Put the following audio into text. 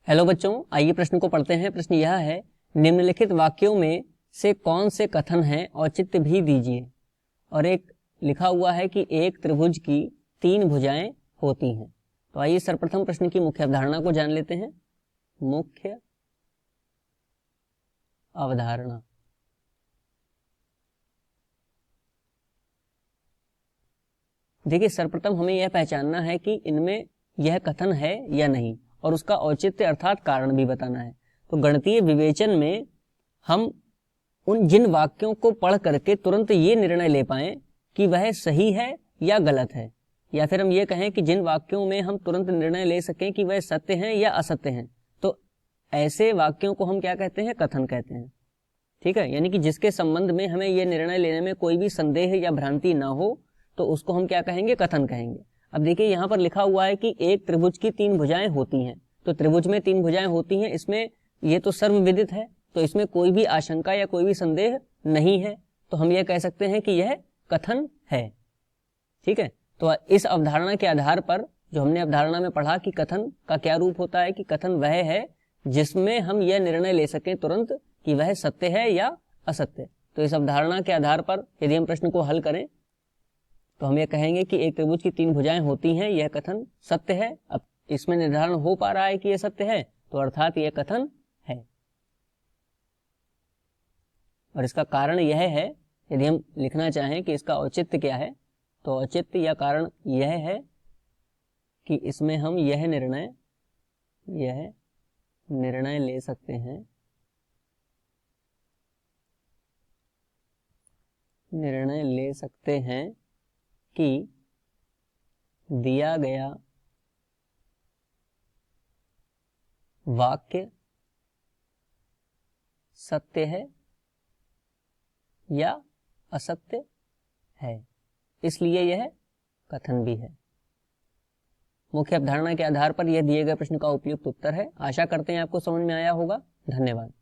Hello बच्चों, आइए प्रश्न को पढ़ते हैं। प्रश्न यह है, निम्नलिखित वाक्यों में से कौन से कथन हैं औचित्य भी दीजिए। और एक लिखा हुआ है कि एक त्रिभुज की 3 भुजाएं होती हैं। तो आइए सर्वप्रथम प्रश्न की मुख्य अवधारणा को जान लेते हैं। मुख्य अवधारणा। देखिए, सर्वप्रथम हमें यह पहचानना है कि इनमें यह कथन है या नहीं, और उसका औचित्य अर्थात कारण भी बताना है। तो गणितीय विवेचन में हम उन जिन वाक्यों को पढ़ करके तुरंत ये निर्णय ले पाएं कि वह सही है या गलत है, या फिर हम ये कहें कि जिन वाक्यों में हम तुरंत निर्णय ले सकें कि वह सत्य हैं या असत्य हैं, तो ऐसे वाक्यों को हम क्या कहते हैं? कथन कहते हैं। ठीक है, यानी कि जिसके संबंध में हमें यह निर्णय लेने में कोई भी संदेह या भ्रांति ना हो, तो उसको हम क्या कहेंगे? कथन कहेंगे। अब देखिए, यहाँ पर लिखा हुआ है कि एक त्रिभुज की 3 भुजाएं होती हैं। तो त्रिभुज में 3 भुजाएं होती हैं, इसमें ये तो सर्वविदित है, तो इसमें कोई भी आशंका या कोई भी संदेह नहीं है। तो हम यह कह सकते हैं कि यह कथन है। ठीक है, तो इस अवधारणा के आधार पर जो हमने अवधारणा में पढ़ा कि कथन का क्या रूप होता है, कि कथन वह है जिसमें हम यह निर्णय ले सकें तुरंत कि वह सत्य है या असत्य। तो इस अवधारणा के आधार पर यदि हम प्रश्न को हल करें तो हम ये कहेंगे कि एक त्रिभुज की 3 भुजाएं होती हैं, यह कथन सत्य है। अब इसमें निर्धारण हो पा रहा है कि यह सत्य है, तो अर्थात यह कथन है। और इसका कारण यह है, यदि हम लिखना चाहें कि इसका औचित्य क्या है, तो औचित्य या कारण यह है कि इसमें हम यह निर्णय ले सकते हैं, कि दिया गया वाक्य सत्य है या असत्य है, इसलिए यह कथन भी है। मुख्य अवधारणा के आधार पर यह दिए गए प्रश्न का उपयुक्त उत्तर है। आशा करते हैं आपको समझ में आया होगा। धन्यवाद।